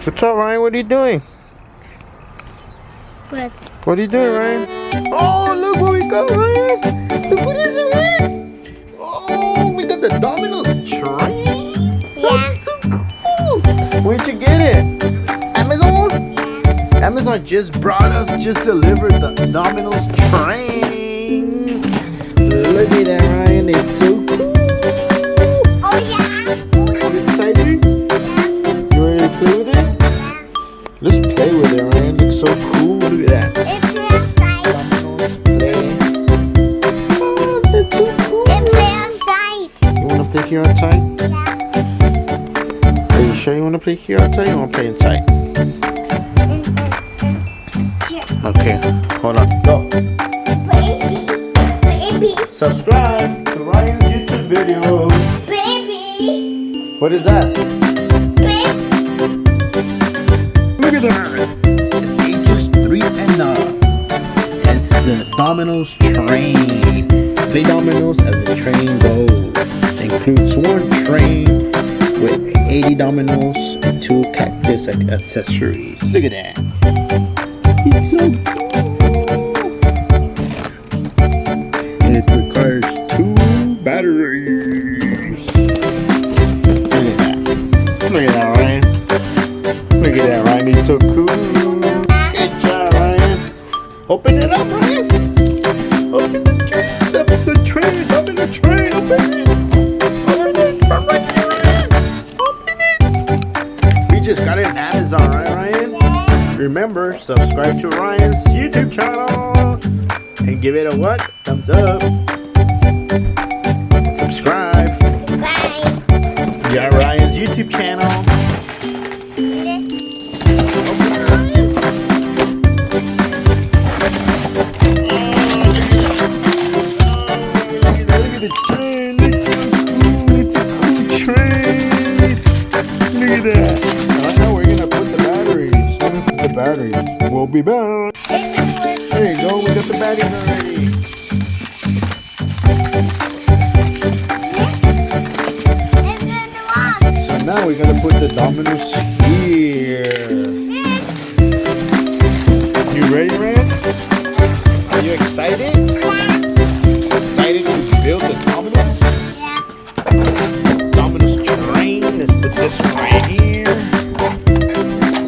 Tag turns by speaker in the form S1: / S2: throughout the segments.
S1: What's up, Ryan? What are you doing? What are you doing, Ryan? Oh, look what we got, Ryan! Look what is it, Ryan? Oh, we got the Domino's train.
S2: Yeah.
S1: That's so cool. Where'd you get it? Amazon?
S2: Yeah.
S1: Amazon just delivered the Domino's train. Look at that, Ryan. It's so cool.
S2: Oh yeah.
S1: You excited?
S2: Yeah.
S1: You ready to play with it?
S2: Yeah.
S1: Let's play with it, Ryan. It looks so cool. Look at that.
S2: It feels like.
S1: Domino's play. Oh, that's so cool.
S2: It feels like.
S1: You want to play here outside?
S2: Yeah.
S1: Are you sure you want to play here outside? Or you want to play inside? Okay, hold on. Go.
S2: Baby.
S1: Subscribe to Ryan's YouTube video.
S2: Baby.
S1: What is that?
S2: Baby.
S1: Look at that. It's ages 3 and up. It's the Domino's train. Play Domino's as the train goes. Includes one train with 80 dominoes and 2 cactus accessories. Look at that. It's so cool. It requires 2 batteries. Look at that. Look at that, Ryan. Look at that, Ryan. It's so cool. Good job, Ryan. Open it up, Ryan. Open the train. The train. Open the train. Open it. Open it from right there, Ryan. Open it. We just got it on Amazon, right, Ryan?
S2: Yeah.
S1: Remember, subscribe to Ryan's YouTube channel and give it a what? Thumbs up. Subscribe.
S2: Bye.
S1: You got Ryan's YouTube channel. Look at the train. It's a cool train. Look at that. Now we're gonna put the batteries. We're gonna put the batteries. We'll be back. There you go. We got the batteries already. So now we're gonna put the Domino's here. You ready, Ryan? Are you excited? Excited to build the Domino's? Domino's train. Let's put this one right here.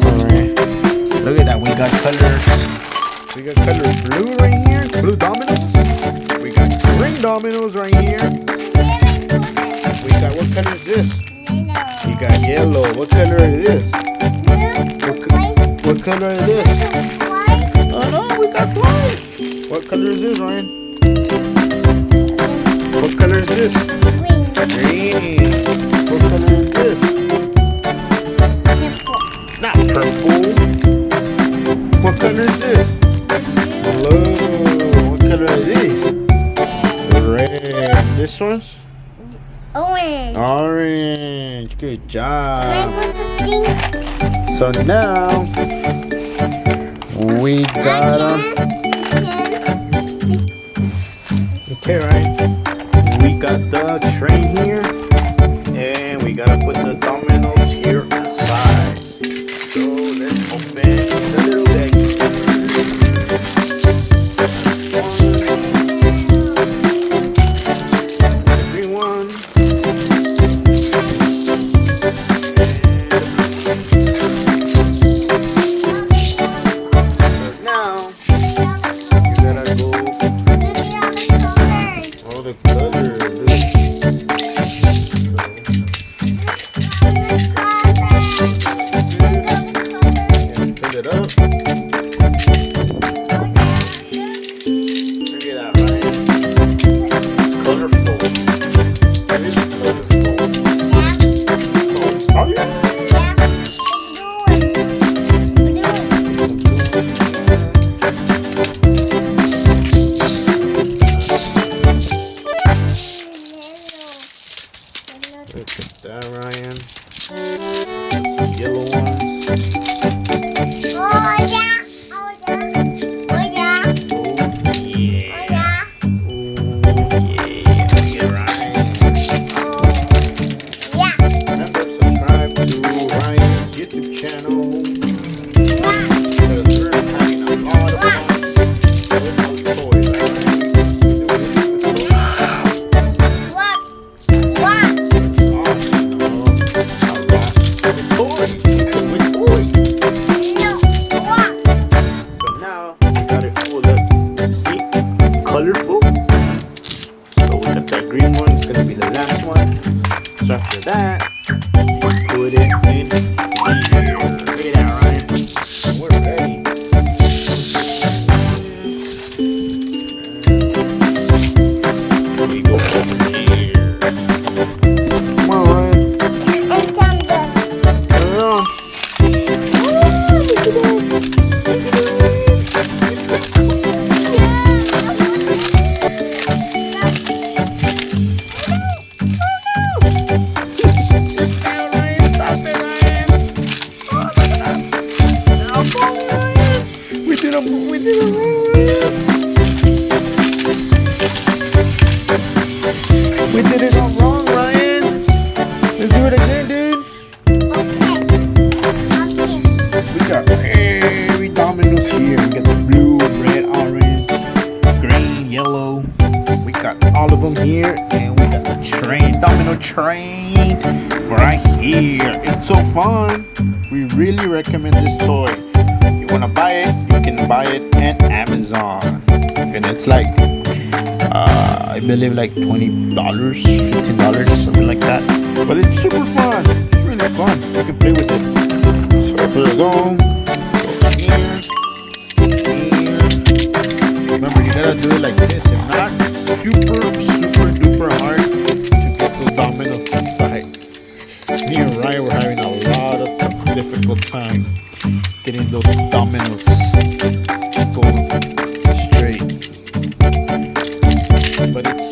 S1: Alright. Look at that. We got colors. We got color blue right here. Blue Domino's. We got green Domino's right here. We got, what color is this? You got yellow. What color is this? What color is this? Oh no, we got white. What color is this, Ryan? What color is this? Green. What color is this? Not purple. What color is this? Blue. What color is this? Red. This one's? Orange. Good job. So now we got okay, right? We got the train here, and we gotta put the Domino's here inside. So let's open the little baggie. The green one. So now you gotta go all the colors. channel. Because we're having a lot of fun with those toys, So now we got it full of, see, colorful. So we got that green one, it's gonna be the last one. So after that, put it in here. Look at that, Ryan. We're ready. We go over here. Come on, Ryan. Turn it on. We did it wrong. We did it all wrong, Ryan. Let's do it again, dude. We got every Domino's here. We got the blue, red, orange, green, yellow. We got all of them here, and we got the train, Domino train, right here. It's so fun. We really recommend this toy. You wanna buy it? You can buy it at Amazon, and it's like I believe like $20, $15, something like that. But it's super fun. It's really fun. You can play with it. So here we go. Remember, you gotta do it like this, and not super duper hard to get those dominoes inside. Me and Ryan were having a lot of difficult time getting those dominoes going straight. But it's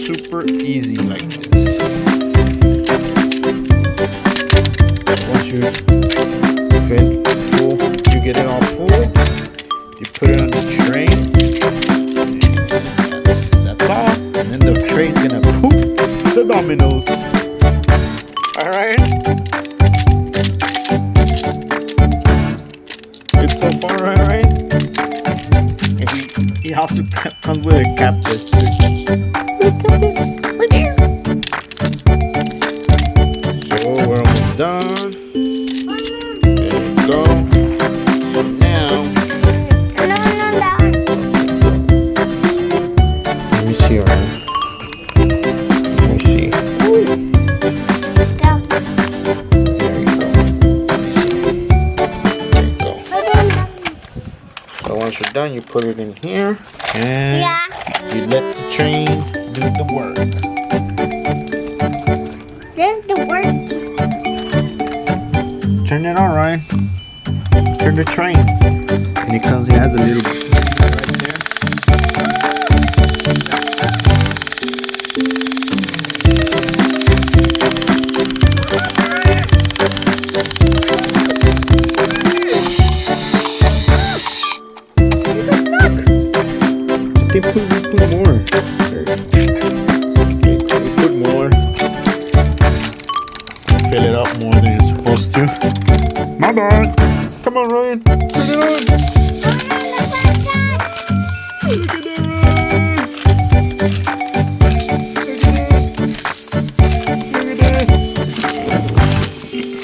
S1: super easy like this. Once you get it all full, you put it on the tray. That's all. And then the tray's gonna poop the dominoes. Alright? It's so fun, right? And he also comes with a cactus too. Right here. So we're almost done. There you go. So now, let me see, Ryan. Let me see. So once you're done, you put it in here, and you let the train do the work. Turn it on, Ryan. Turn the train. And it comes, it has a little right there. We put more. Okay, so we put more. Fill it up more than you're supposed to. My bad. Come on, Ryan. Turn it on. Look at that, Ryan. Look at that. Look at the dude.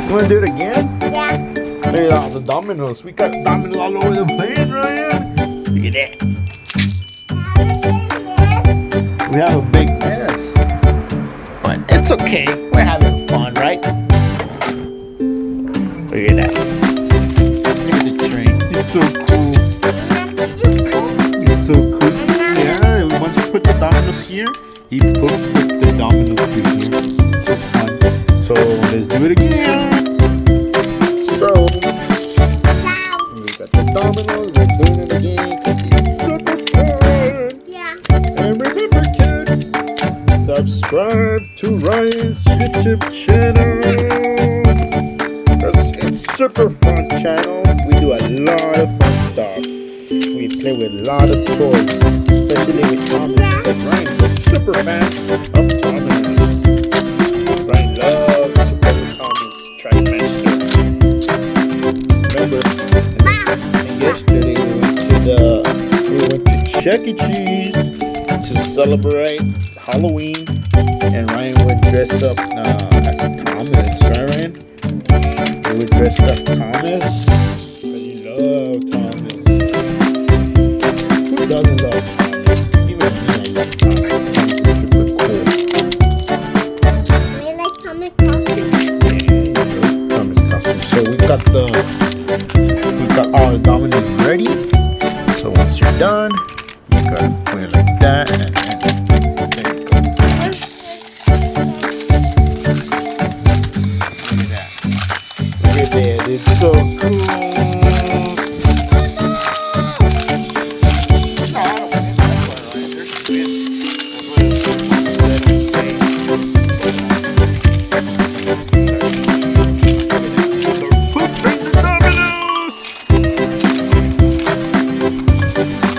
S1: You wanna do it again?
S2: Yeah.
S1: Look at all the dominoes. We got dominoes all over the place, Ryan. Look at that. We have a big mess. But it's okay. We're having fun, right? Look at that. Look at the train. It's so cool. It's so cool. Yeah, once you put the dominoes here, he puts the dominoes through here. So fun. So let's do it again. So we got the dominoes. We're doing it again because it's super Ryan's YouTube channel. It's super fun channel. We do a lot of fun stuff. We play with a lot of toys, especially with Thomas. Because Ryan's a super fan of Thomas. Ryan loves to play with Thomas Trackmaster. Remember? And yesterday we went to Chuck E. Cheese to celebrate Halloween, and Ryan would dress up as Thomas, right, Ryan? He would dress as Thomas, because he loved Thomas. Who doesn't love Thomas? Even me, I love Thomas. Thomas is super cool.
S2: We like Thomas costumes.
S1: Yeah, Thomas costume. So we got all the Domino's ready. So once you're done, you gotta put it like that, and there you go. Look at that, it's so cool.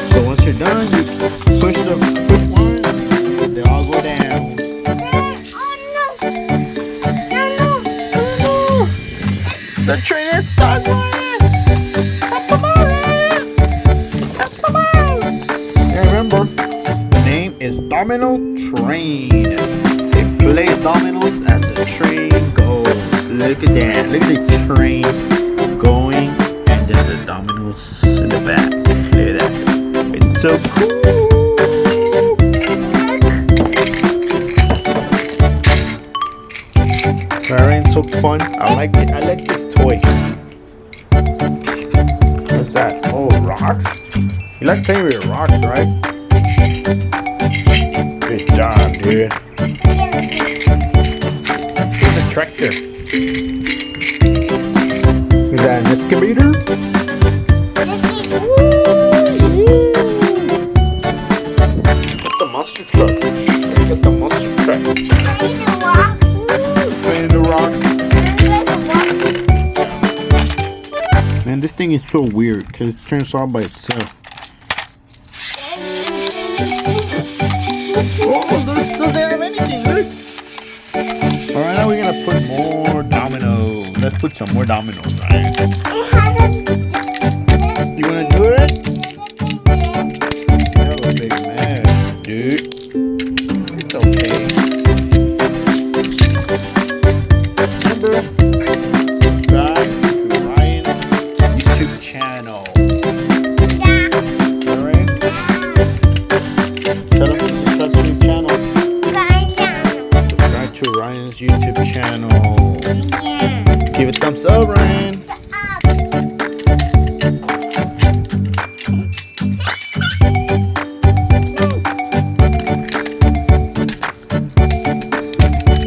S1: So once you're done, you push one, they all go down. The train is done, and remember, the name is Domino Train. It plays dominoes as the train goes. Look at that. Look at the train going, and then the dominoes in the back. Look at that. It's so cool. Very so fun. I like it. I like this toy. What's that? Oh, rocks. You like playing with rocks, right? Good job, dude. Here's a tractor. Is that an excavator? Get the monster truck. Get the monster truck. Playing the rock. Man, this thing is so weird because it turns on by itself. Oh, does they have anything? Look. Alright, now we're gonna put more dominoes. Let's put some more dominoes, right? You wanna do it? You're a big man, dude. It's okay. Remember, subscribe to Ryan's YouTube channel. Alright? Tell him to subscribe to your channel. Subscribe to Ryan's YouTube channel. Give it a thumbs up, Ryan.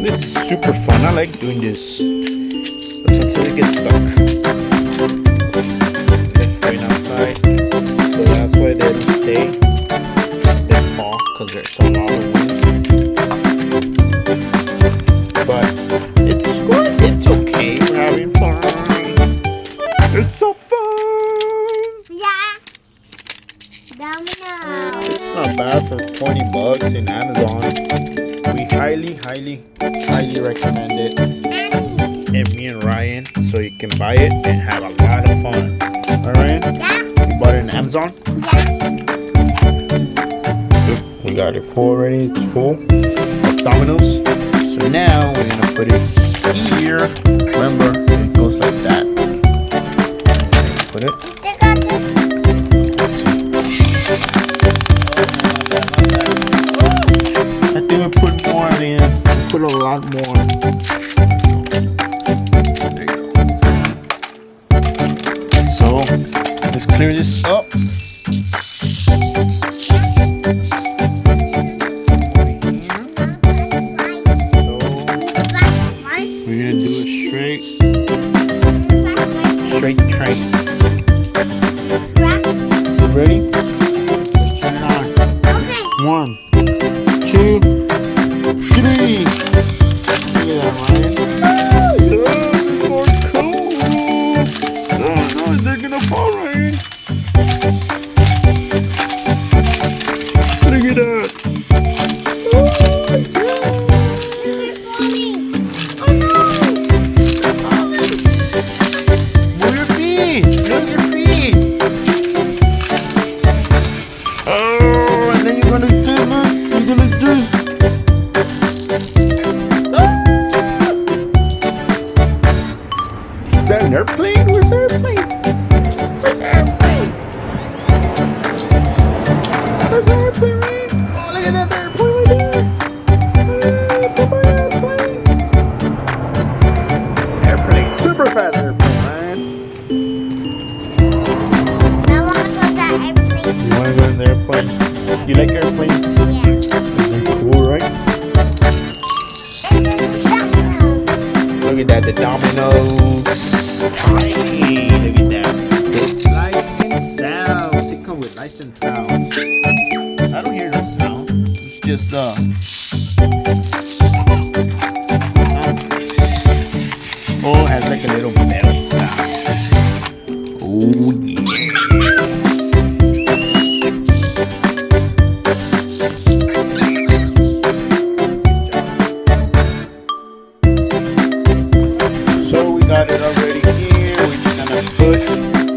S1: This is super fun. I like doing this. But sometimes it gets stuck. Just going outside. So that's why they don't stay. They fall because there's a lot of wind. But it's good. It's okay. We're having fun. It's so fun. It's not bad for $20 in Amazon. We highly recommend it. And me and Ryan, so you can buy it and have a lot of fun. Alright? You bought it on Amazon? Look, we got it full already. It's full of Domino's. So now we're gonna put it here. Remember, it goes like that. Put it. I think we put more in. Put a lot more. There you go. So let's clear this up. We're gonna do a straight train. Ready? Let's turn it on. 1, 2, 3. Oh, and then you're gonna do this. You're gonna do this. Is that an airplane? Where's the airplane? Where's the airplane? There's an airplane, right? Oh, look at that airplane right there. Airplane, super fast airplane, man.
S2: I want to go to that airplane.
S1: You wanna go in the airplane? You like airplanes?
S2: Yeah.
S1: They're cool, right?
S2: And then the Domino's.
S1: Look at that, the Dominos. Hey, look at that. With lights and sounds. They come with lights and sounds. I don't hear no sound. It's just sound. Oh, it has like a little bell sound. Oh yeah. So we got it already here. We're just gonna put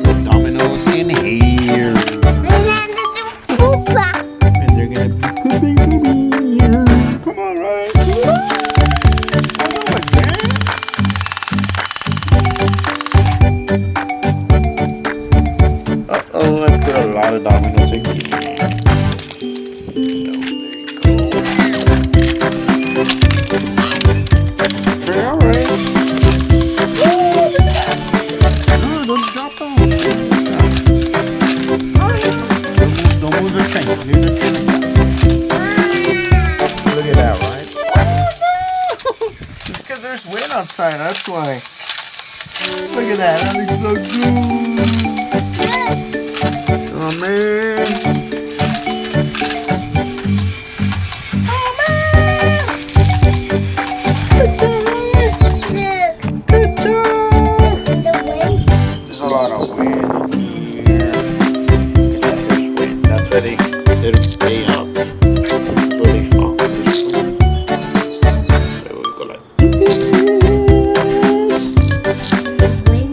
S1: the dominoes in here.
S2: And then the Koopa.
S1: And they're gonna be pooping in here. Come on, right? Oh, like that. Uh-oh, I put a lot of dominoes in here. So there you go. Alright. Don't drop them. Don't move the train. Leave the train. Look at that, right? It's because there's wind outside, that's why. Look at that, that looks so good. Oh man. Good job. There's a lot of wind here. Look at that, there's wind. That's why they stay up. That's where they fall. So we go like this. Look at that, right?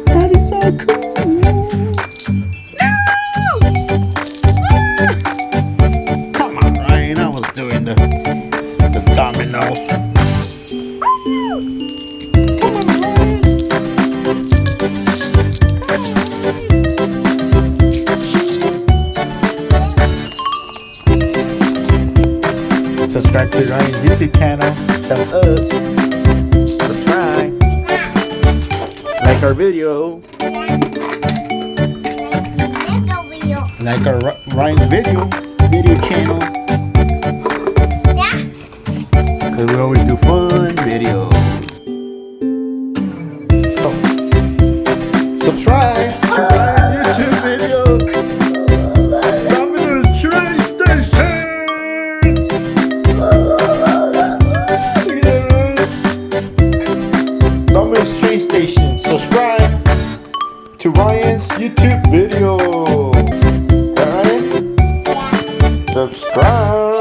S1: That is so cool. Come on, Ryan. I was doing the dominoes. Come on, Ryan. Subscribe to Ryan's YouTube channel. Thumbs up. Subscribe. Like our video. Like our Ryan's video channel.
S2: Yeah.
S1: Because we always do fun videos. So, subscribe to Ryan's YouTube video. Domino's train station. Look at that, right? Domino's train station. Subscribe to Ryan's YouTube video. Alright? Subscribe.